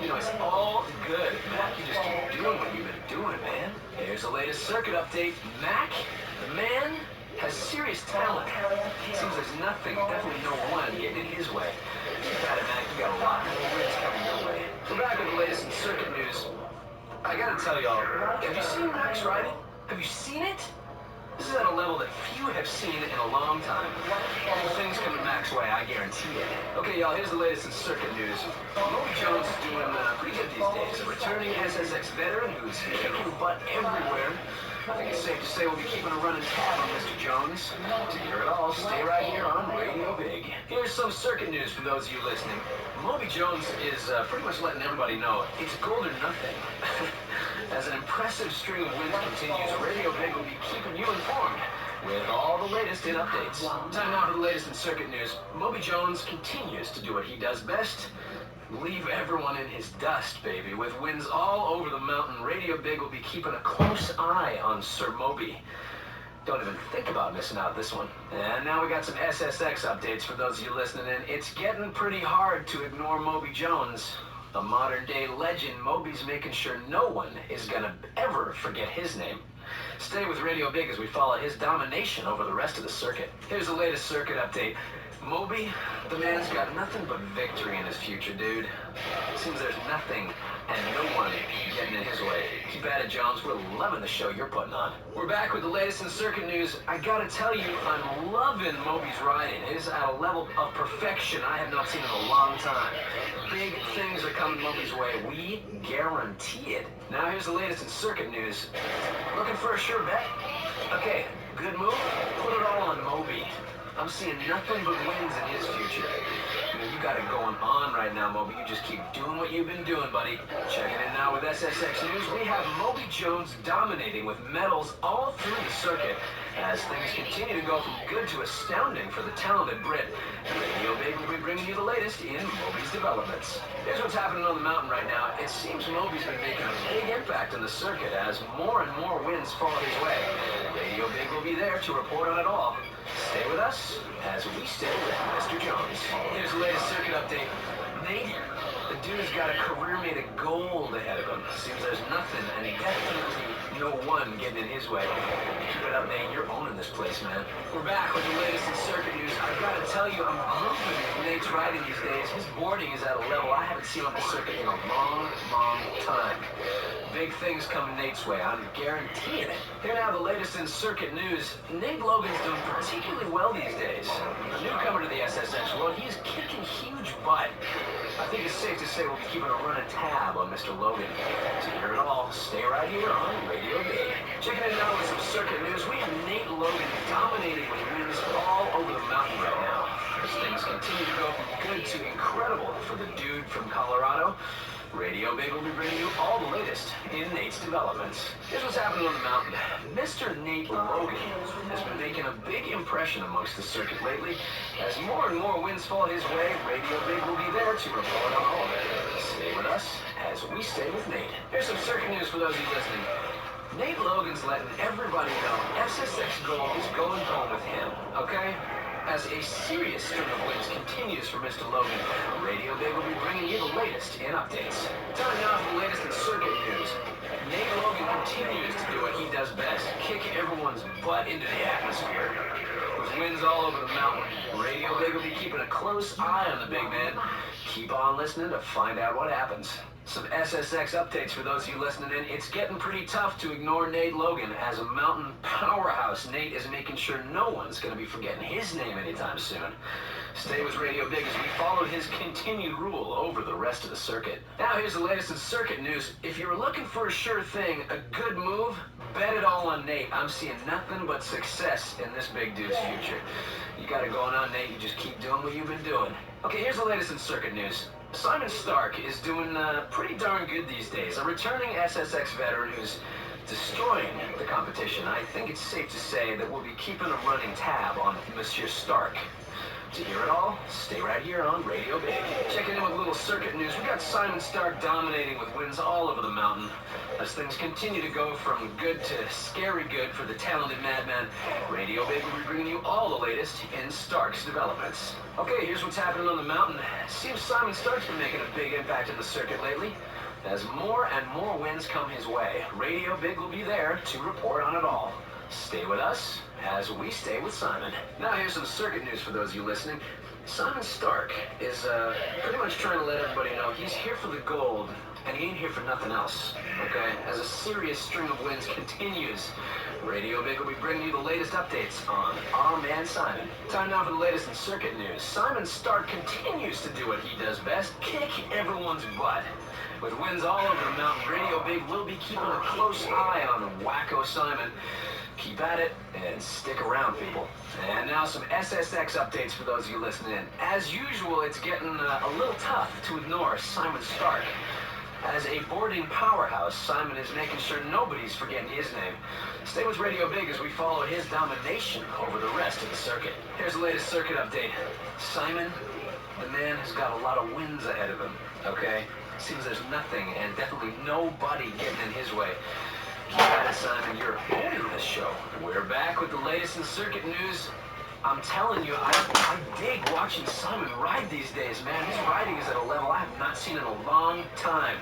You know, it's all good. Mac, you just keep doing what you've been doing, man. Here's the latest circuit update. Mac, the man, has serious talent. Seems there's nothing, definitely no one getting in his way. Keep at it, Mac. You got a lot more wins coming your way. We're back with the latest in circuit news. I gotta tell y'all, have you seen Mac's riding? Have you seen it? This is at a level that few have seen in a long time. Big things coming Mac's way, I guarantee it. Okay, y'all, here's the latest in circuit news. Moby Jones is doing pretty good these days. A returning SSX veteran who's kicking butt everywhere. I think it's safe to say we'll be keeping a running tab on Mr. Jones. To hear it all, stay right here on Radio Big. Here's some circuit news for those of you listening. Moby Jones is pretty much letting everybody know it's gold or nothing. As an impressive string of wins continues, Radio Big will be keeping you informed with all the latest in updates. Time now for the latest in circuit news. Moby Jones continues to do what he does best. Leave everyone in his dust, baby. With wins all over the mountain, Radio Big will be keeping a close eye on Sir Moby. Don't even think about missing out this one. And now we got some SSX updates for those of you listening in. It's getting pretty hard to ignore Moby Jones. A modern-day legend, Moby's making sure no one is gonna ever forget his name. Stay with Radio Big as we follow his domination over the rest of the circuit. Here's the latest circuit update. Moby, the man's got nothing but victory in his future, dude. Seems there's nothing and no one getting in his way. Keep at it, Jones. We're loving the show you're putting on. We're back with the latest in circuit news. I gotta tell you, I'm loving Moby's riding. It is at a level of perfection I have not seen in a long time. Big things are coming Moby's way. We guarantee it. Now here's the latest in circuit news. Looking for a sure bet? Okay, good move. Put it all on Moby. I'm seeing nothing but wins in his future. You got it going on right now, Moby. You just keep doing what you've been doing, buddy. Checking in now with SSX News. We have Moby Jones dominating with medals all through the circuit as things continue to go from good to astounding for the talented Brit. Radio Big will be bringing you the latest in Moby's developments. Here's what's happening on the mountain right now. It seems Moby's been making a big impact in the circuit as more and more wins fall his way. Radio Big will be there to report on it all. Stay with us as we stay with Mr. Jones. Here's the latest circuit update. Nate, the dude's got a career made of gold ahead of him. Seems there's nothing and definitely no one getting in his way. Keep it up, Nate. You're owning this place, man. We're back with the latest in circuit news. I've got to tell you, I'm grooving with Nate's riding these days. His boarding is at a level I haven't seen on the circuit in a long, long time. Big things coming Nate's way. I'm guaranteeing it. Here now, the latest in circuit news. Nate Logan's doing particularly well these days. A newcomer to the SSX world, he's kicking huge butt. I think it's safe to say we'll be keeping a running tab on Mr. Logan. To hear it all, stay right here on Radio Big. Checking in now with some circuit news. We have Nate Logan dominating with wins all over the mountain right now. As things continue to go from good to incredible for the dude from Colorado. Radio Big will be bringing you all the latest in Nate's developments. Here's what's happening on the mountain. Mr. Nate Logan has been making a big impression amongst the circuit lately. As more and more wins fall his way, Radio Big will be there to report on all of it. Stay with us as we stay with Nate. Here's some circuit news for those of you listening. Nate Logan's letting everybody know SSX Gold is going home with him, okay? As a serious string of wins continues for Mr. Logan, Radio Big will be bringing you the latest in updates. Time now for the latest in circuit news. Nate Logan continues to do what he does best, kick everyone's butt into the atmosphere. With wins all over the mountain, Radio Big will be keeping a close eye on the big man. Keep on listening to find out what happens. Some SSX updates for those of you listening in. It's getting pretty tough to ignore Nate Logan. As a mountain powerhouse, Nate is making sure no one's going to be forgetting his name anytime soon. Stay with Radio Big as we follow his continued rule over the rest of the circuit. Now here's the latest in circuit news. If you were looking for a sure thing, a good move, bet it all on Nate. I'm seeing nothing but success in this big dude's future. You got it going on, Nate. You just keep doing what you've been doing. Okay, here's the latest in circuit news. Simon Stark is doing pretty darn good these days. A returning SSX veteran who's destroying the competition. I think it's safe to say that we'll be keeping a running tab on Monsieur Stark. To hear it all, stay right here on Radio Big. Checking in with a little circuit news. We got Simon Stark dominating with wins all over the mountain. As things continue to go from good to scary good for the talented madman, Radio Big will be bringing you all the latest in Stark's developments. Okay, here's what's happening on the mountain. Seems Simon Stark's been making a big impact in the circuit lately. As more and more wins come his way, Radio Big will be there to report on it all. Stay with us as we stay with Simon. Now here's some circuit news for those of you listening. Simon Stark is pretty much trying to let everybody know he's here for the gold, and he ain't here for nothing else, okay? As a serious string of wins continues, Radio Big will be bringing you the latest updates on our man Simon. Time now for the latest in circuit news. Simon Stark continues to do what he does best, kick everyone's butt. With wins all over the mountain, Radio Big will be keeping a close eye on Wacko Simon. Keep at it and stick around, people. And now some SSX updates for those of you listening in. As usual, it's getting a little tough to ignore Simon Stark. As a boarding powerhouse, Simon is making sure nobody's forgetting his name. Stay with Radio Big as we follow his domination over the rest of the circuit. Here's the latest circuit update. Simon, the man has got a lot of wins ahead of him, okay? Seems there's nothing and definitely nobody getting in his way. Keep at it, Simon, you're owning this show. We're back with the latest in circuit news. I'm telling you, I dig watching Simon ride these days, man. His riding is at a level I have not seen in a long time.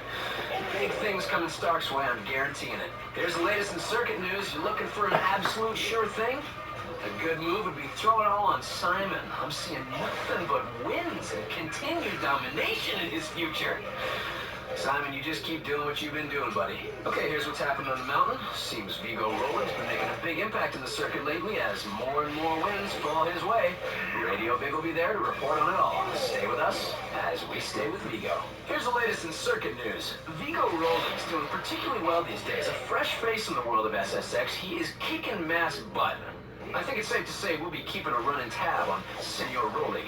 Big things coming Stark's way, I'm guaranteeing it. Here's the latest in circuit news. You're looking for an absolute sure thing? A good move would be throw it all on Simon. I'm seeing nothing but wins and continued domination in his future. Simon, you just keep doing what you've been doing, buddy. Okay, here's what's happened on the mountain. Seems Vigo Roland's been making a big impact in the circuit lately as more and more wins fall his way. Radio Big will be there to report on it all. Stay with us as we stay with Vigo. Here's the latest in circuit news. Vigo Roland's doing particularly well these days. A fresh face in the world of SSX. He is kicking mass butt. I think it's safe to say we'll be keeping a running tab on Senor Rolig.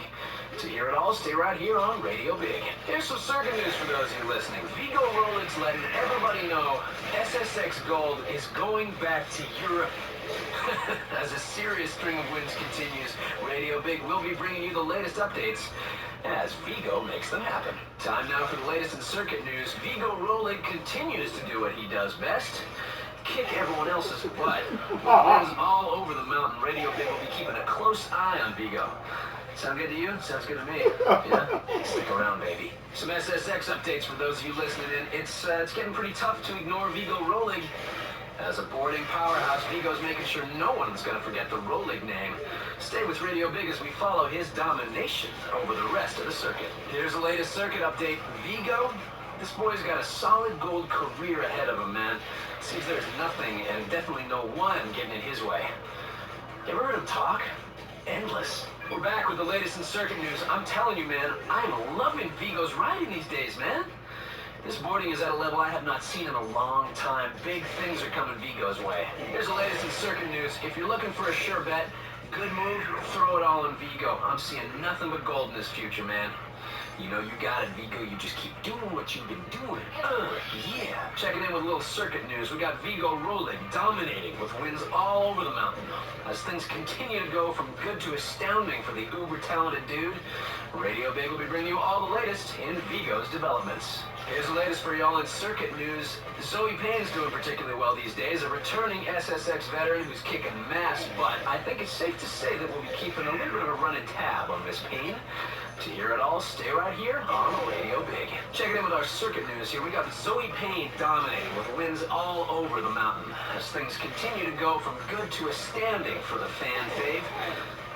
To hear it all, stay right here on Radio Big. Here's some circuit news for those of you listening. Vigo Rolig's letting everybody know SSX Gold is going back to Europe. As a serious string of wins continues, Radio Big will be bringing you the latest updates as Vigo makes them happen. Time now for the latest in circuit news. Vigo Rolig continues to do what he does best. Kick everyone else's butt. With wins all over the mountain, Radio Big will be keeping a close eye on Vigo. Sound good to you? Sounds good to me. Yeah? Stick around, baby. Some SSX updates for those of you listening in. It's getting pretty tough to ignore Vigo Rolig. As a boarding powerhouse, Vigo's making sure no one's going to forget the Rolig name. Stay with Radio Big as we follow his domination over the rest of the circuit. Here's the latest circuit update. Vigo, this boy's got a solid gold career ahead of him, man. Seems there's nothing and definitely no one getting in his way. You ever heard him talk? Endless. We're back with the latest in circuit news. I'm telling you, man, I'm loving Vigo's riding these days, man. This boarding is at a level I have not seen in a long time. Big things are coming Vigo's way. Here's the latest in circuit news. If you're looking for a sure bet, good move, throw it all on Vigo. I'm seeing nothing but gold in this future, man. You know you got it, Vigo. You just keep doing what you've been doing. Yeah. Checking in with a little circuit news. We got Vigo Rolig dominating with wins all over the mountain. As things continue to go from good to astounding for the uber-talented dude, Radio Big will be bringing you all the latest in Vigo's developments. Here's the latest for y'all in circuit news. Zoe Payne's doing particularly well these days, a returning SSX veteran who's kicking mass butt. I think it's safe to say that we'll be keeping a little bit of a running tab on Miss Payne. To hear it all, stay right here on Radio Big. Checking in with our circuit news here. We got Zoe Payne dominating with wins all over the mountain. As things continue to go from good to astounding for the fan fave,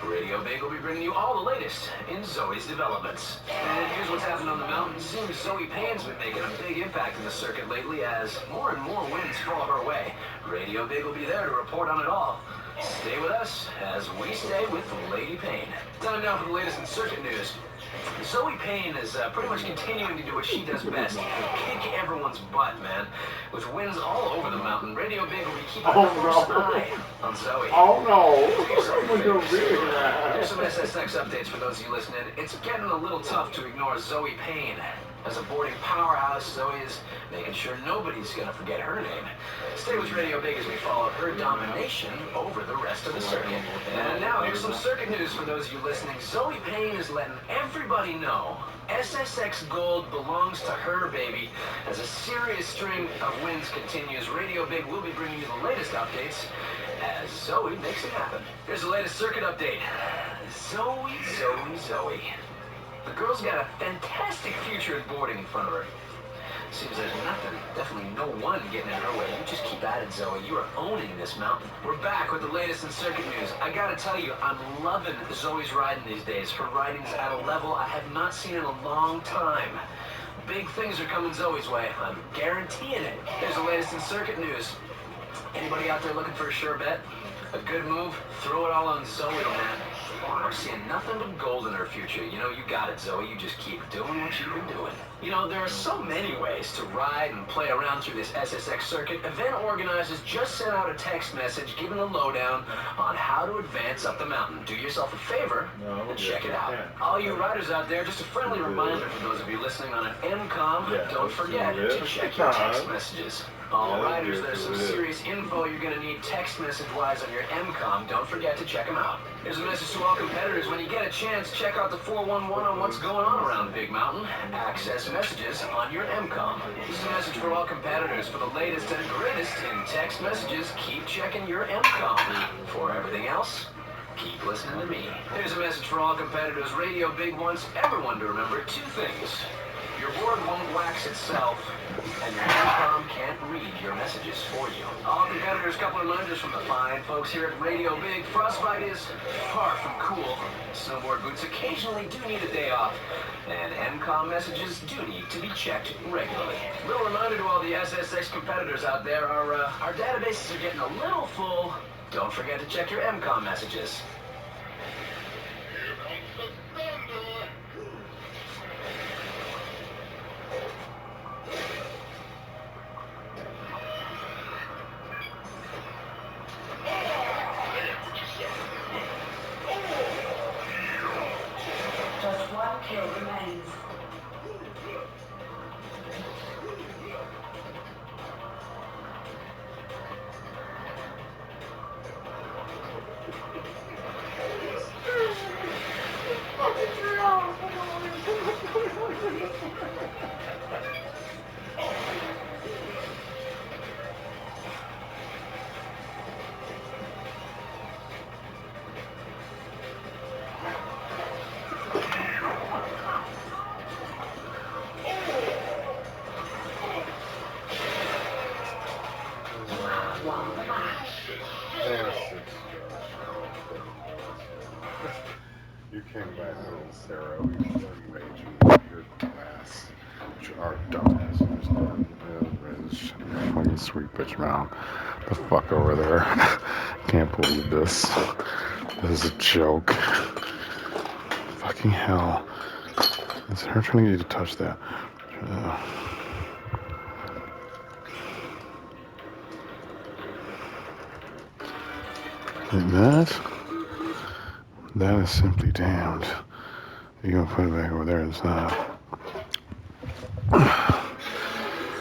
Radio Big will be bringing you all the latest in Zoe's developments. And here's what's happened on the mountain. Seems Zoe Payne's been making a big impact in the circuit lately as more and more wins fall her way. Radio Big will be there to report on it all. Stay with us as we stay with Lady Payne. Time now for the latest in circuit news. Zoe Payne is pretty much continuing to do what she does best. Kick everyone's butt, man. With wins all over the mountain, Radio Big will be keeping a close eye on Zoe. Oh no! Here's some SSX updates for those of you listening. It's getting a little tough to ignore Zoe Payne. As a boarding powerhouse, Zoe is making sure nobody's going to forget her name. Stay with Radio Big as we follow her domination over the rest of the circuit. And now here's some circuit news for those of you listening. Zoe Payne is letting everybody know SSX Gold belongs to her, baby. As a serious string of wins continues, Radio Big will be bringing you the latest updates as Zoe makes it happen. Here's the latest circuit update. Zoe. The girl's got a fantastic future in boarding in front of her. Seems there's nothing, definitely no one getting in her way. You just keep at it, Zoe. You are owning this mountain. We're back with the latest in circuit news. I gotta tell you, I'm loving Zoe's riding these days. Her riding's at a level I have not seen in a long time. Big things are coming Zoe's way. I'm guaranteeing it. Here's the latest in circuit news. Anybody out there looking for a sure bet? A good move? Throw it all on Zoe, man. I'm seeing nothing but gold in her future. You know, you got it, Zoe. You just keep doing what you've been doing. You know, there are so many ways to ride and play around through this SSX circuit. Event organizers just sent out a text message giving a lowdown on how to advance up the mountain. Do yourself a favor and check it out. All you riders out there, just a friendly reminder for those of you listening on an MCOM, don't forget to check your text messages. All riders, there's some serious info you're going to need text message-wise on your MCOM. Don't forget to check them out. Here's a message to all competitors. When you get a chance, check out the 411 on what's going on around Big Mountain. Access messages on your MCOM. This is a message for all competitors. For the latest and greatest in text messages, keep checking your MCOM. For everything else, keep listening to me. Here's a message for all competitors. Radio Big wants everyone to remember two things. Your board won't wax itself, and your MCOM can't read your messages for you. All competitors, couple of reminders from the fine folks here at Radio Big. Frostbite is far from cool. Snowboard boots occasionally do need a day off, and MCOM messages do need to be checked regularly. Little reminder to all the SSX competitors out there, our databases are getting a little full. Don't forget to check your MCOM messages. Just one kill remains. You came back, little Sarah. We made you your class. You are dumbass. You just never fucking sweet bitch mouth. The fuck over there. Can't believe this. This is a joke. Fucking hell. It's her trying to get you to touch that. Like that? That is simply damned. You're gonna put it back over there, it's not.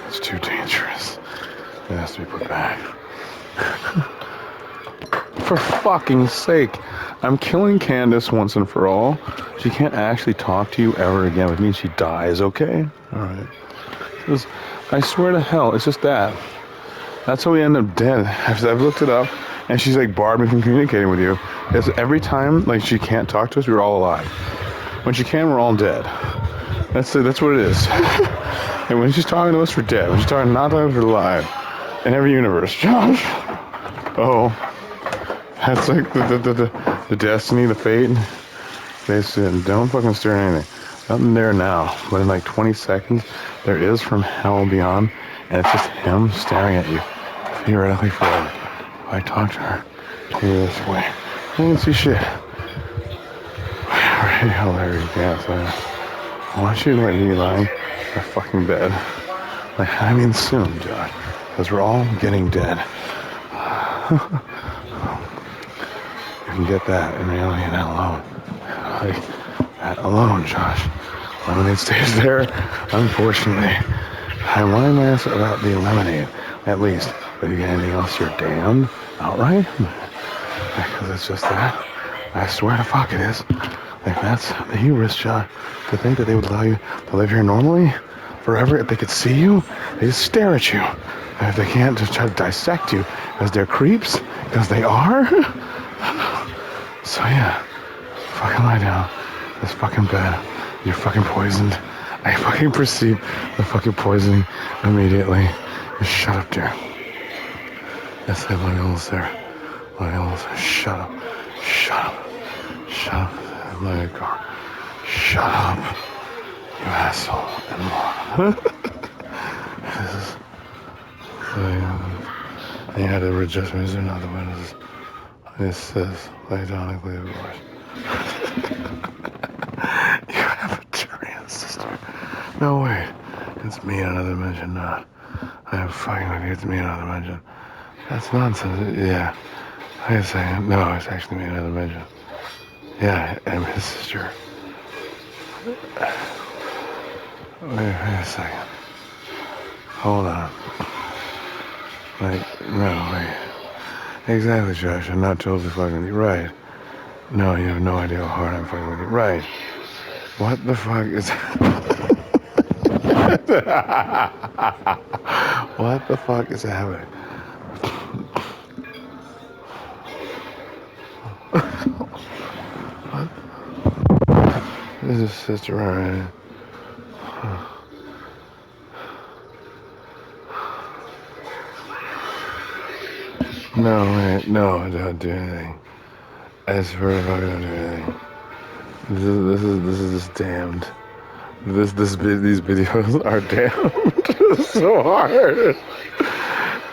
It's too dangerous. It has to be put back. For fucking sake. I'm killing Candace once and for all. She can't actually talk to you ever again, which means she dies, okay? Alright. I swear to hell, it's just that. That's how we end up dead. I've looked it up, and she's like barred me from communicating with you. It's every time like she can't talk to us, we're all alive. When she can, we're all dead. That's what it is. And when she's talking to us, we're dead. When she's talking not to us, we're alive. In every universe, Josh. Oh, that's like the destiny, the fate. They said, don't fucking stare at anything. Nothing there now, but in like 20 seconds, there is from hell beyond, and it's just him staring at you, theoretically forever. If I talk to her, this way, I can see shit. Right, hilarious, yes. I want you to let me lie in a fucking bed. Like, I mean soon, Josh, because we're all getting dead. You can get that in reality and that alone. Like, that alone, Josh. Lemonade stays there, unfortunately. I want to ask about the lemonade, at least. But if you get anything else, you're damned outright. Because it's just that. I swear to fuck it is. Like, that's the hubris, Josh. To think that they would allow you to live here normally, forever, if they could see you, they just stare at you. And if they can't, just try to dissect you, because they're creeps, because they are. So yeah, fucking lie down. This fucking bed. You're fucking poisoned. I fucking perceive the fucking poisoning immediately. Just shut up, dear. Yes, I love you, little Sarah. Love you, little Sarah. Shut up. Shut up. Shut up. I love your car. Shut up. You asshole. And more. This is... And you had to adjust me. Is there another one? This says, laconically, of course. You have a Tyrian sister. No, wait. It's me in another dimension, not. I am fucking with you. It's me in another dimension. That's nonsense. Yeah. Wait a second. No, it's actually me in another dimension. Yeah, I'm his sister. Wait a second. Hold on. Like, no, wait. Exactly, Josh. I'm not totally fucking with you. Right. No, you have no idea how hard I'm fucking with you. Right. What the fuck is... What the fuck is happening? What? This is sister around. No, man, no, don't do anything. I swear to fuck, don't do anything. This is just damned. These videos are damned so hard.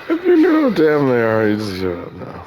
If you know how damn they are, you just shut up now.